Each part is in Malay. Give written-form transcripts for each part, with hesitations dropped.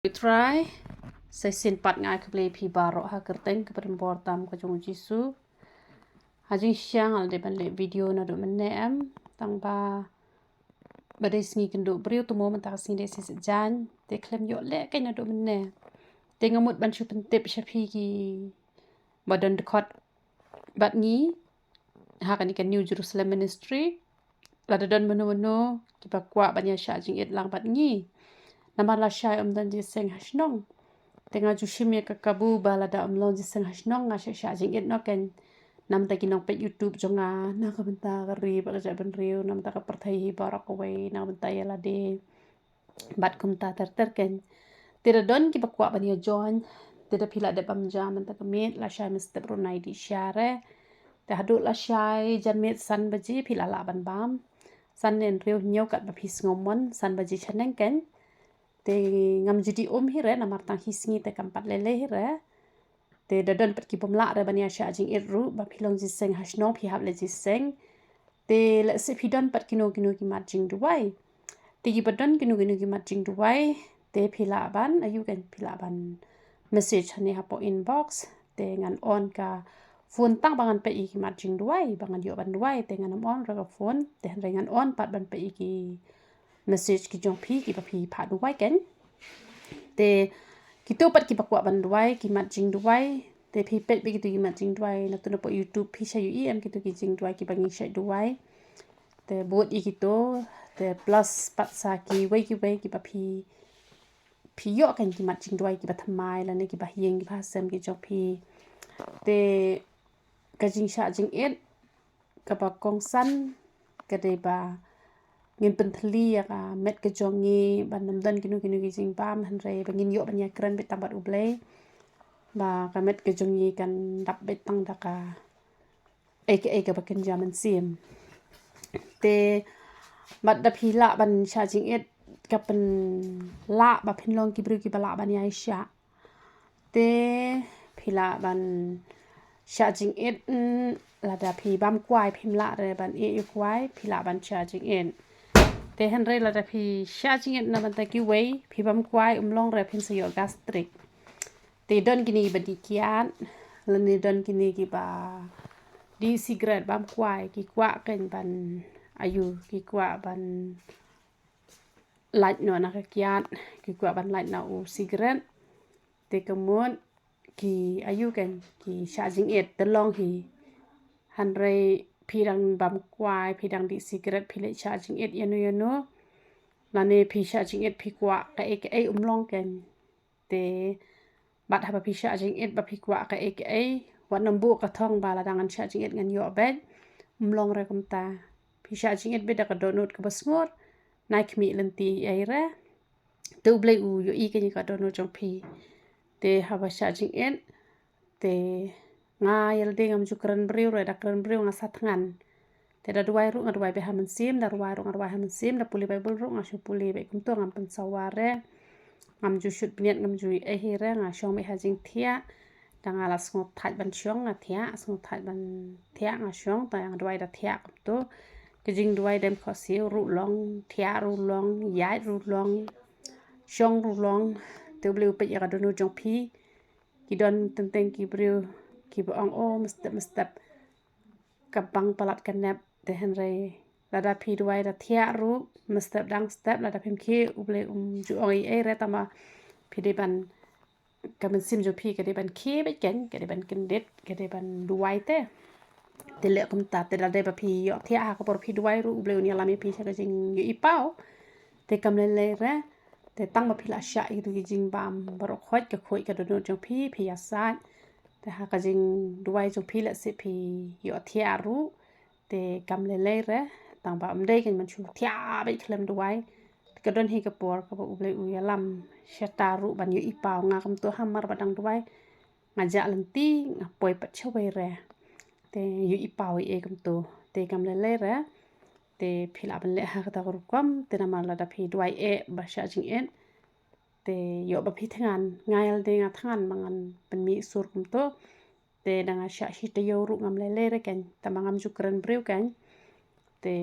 Try saya simpat ngai keblei pi barok ha kerteng ke perempuan tam ke jong jisu hajing siang al de balik video na do menem tang ba badai singi kendo brio tu mo mentang singi de sejan te klem yo le ke na do mene te ngamut ban chu pentip shapi ki badan dekot bat ni ha kan ikan New Jerusalem Ministry lada don meno ki ba kwa banya sha jing it lang bat ni nama Lashai dan jiseng hasnong tengah jushim ya kakabu balada amlong jiseng hasnong ngasya sha jing it no ken nam ta kinong pe YouTube jonga na ka benta kari ba ja ben riu nam ta ka perthai barak away na benta ya lade bat kum ta ter ken tira don ki bakwa bania join tira pila de bam jam ta ka met Lashai mesti brunai di syare ta hadu Lashai jan met san baji pila la ban bam san nen riu nyau kat ba phis ngomon san baji chaneng ken te ngam jadi hire na martang hisngi te kampat lele hire te dadon pat ki pomla re bania sha jing iru ba pilong jiseng hasno pi hab le jiseng te le se pidon pat kino ki marjing duwai te gi badon kino ki marjing duwai te pila ban ayu kan pila ban message hane hapo inbox te ngan on ka phone tang bangan pe ki marjing duwai bangan yo ban duwai te ngan on ra ka phone te ngan on pat ban pe ki message ki jong pi ki pa pi pha duwai ken te kito pat ki pakwa ban duwai ki mat jing duwai te pi pet bi kitu ki mat jing duwai na tu na po YouTube pi sha yu em kitu ki jing duwai ki bangi sha duwai te bot i kito te plus pat sa ki wei ki pa pi yo kan ki mat jing duwai ki ba thamai la ne ki ba hieng ki ba sem ki jong pi te ka jing sha jing et ka ba kong san ka de ba ngin penthli ya ka met ke jongi ban namdan kinu ki jing pam hanre bangin yo banya kran bet tambat ublei ba ka met ke jongi kan dap bet tang da ka aka ka bakin jaman sim te mat da phila ban sha jing et ka pen la ba phin long ki bru ki bala ban ya sha te phila ban sha jing et la da phi bam kwai phim la re ban e kwai phila ban sha jing et te henry la da phi sha jing et na ban ta ki wei phi bam kwai long re phin se yo gastric te don kini ba di kian la ni don kini ki ba di cigarette bam kwai ki kwa ken ban ayu ki kwa ban light no na ka kian ki kwa ban light na u cigarette te kemun ki ayu ken ki sha jing et de long hi henry pidang bam kwai pidang di cigarette pile charging it yano lane pi charging it pi kwa ka aka long ken te bat haba pi charging it ba pi kwa ka aka wat nambu ka thong bala dangan charging it ngan yo bed long re kumta pi charging it beda ka download ka basmor naik mi lenti aira tu blai u yo i ken ka download jong pi te haba charging it te ngai el ding am jukran briu re da kran briu nga satngan te da duai ru nga duai be hamen sim da duai ru nga duai hamen sim da puli bible ru nga shu puli be kum to ngam pen saware ngam ju shut bniat ngam ju e hire nga shong me hajing thia da nga la sngot thaj ban shong nga thia sngot thaj ban thia nga shong ta nga duai da thia kum to ke jing duai dem kho siu ru long thia ru long yai ru long shong ru long te bleu pe ya do no jong pi ki don tenteng ki breu ki bang o mestep kabang palat kanep te henry lada pi duai da thia ru mestep dang step lada pim ki uble ju oi e re tama pi de ban kamen sim jo pi ke de ban ki be ken ke de ban kendet ke de ban duai te le kum ta te da de ba pi yo thia ha ko por pi duai ru uble ni la mi pi sa jing yu i pau te kam le re te tang ma pi la sha i du jing bam baro khoi ka do no jong pi ya sa te ha ka jing duai jong pi la se pi yo thia ru te kam le re tang ba am dei ken man chu thia be klem duai ka don hi ka por ka ba uble u ya lam shata ru ban yo i pau nga kam to hamar badang duai nga ja lenti nga poi pat chwe re te yo i pau e kam to te kam le re te phila ban le ha ka ta ru kam te na mal da phi duai e ba sha jing en te yo ba phi thangan ngail de nga thangan mangan pen mi sur kum to te danga sha shi te yo ru ngam le re ken ta mangam ju kren breu ken te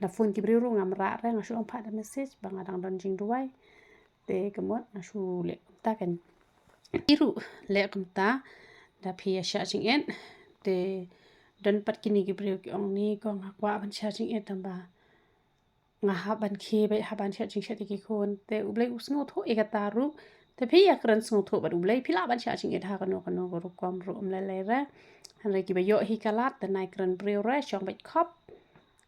na phone ki breu ru ngam ra re nga shu pha da message bang adang don jing duai te kemot na shu le ta kan iru le ta da phi sha jing en te dan pat kini ki breu ki ong ni ko ngakwa ban sha jing en tamba nga ha ban khi be ha ban sha jing sha ki kon te ublei usngo tho e ta ru te phi ya kran sngo tho ba ublei phi la ban sha jing en ha ka no ko ru kom ru le le ra han re ki be yo hi kalat te nai kran breu ra chong be khop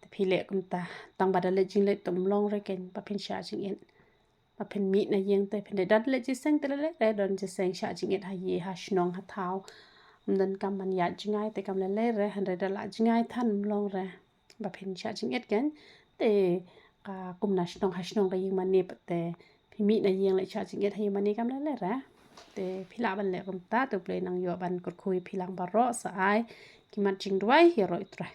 te phi le kum ta tang ba da le jing le tum long re ken pa phin sha jing en pa phin mi na yeng te phin dan le ji seng te le le don ji seng sha jing en ha ye ha shnong ha thao dan kam man ya jing ai te kam le le re han re da la jing ai than long re pa phin sha jing et ken te ka kum na shnong ha shnong ka yeng man ne te phi mi na yeng le sha jing et ha yeng man ne kam le le ra te phi la ban le kum ta to ple nang yo ban kut khui phi lang ba ro sa ai ki man jing dwai hi roitra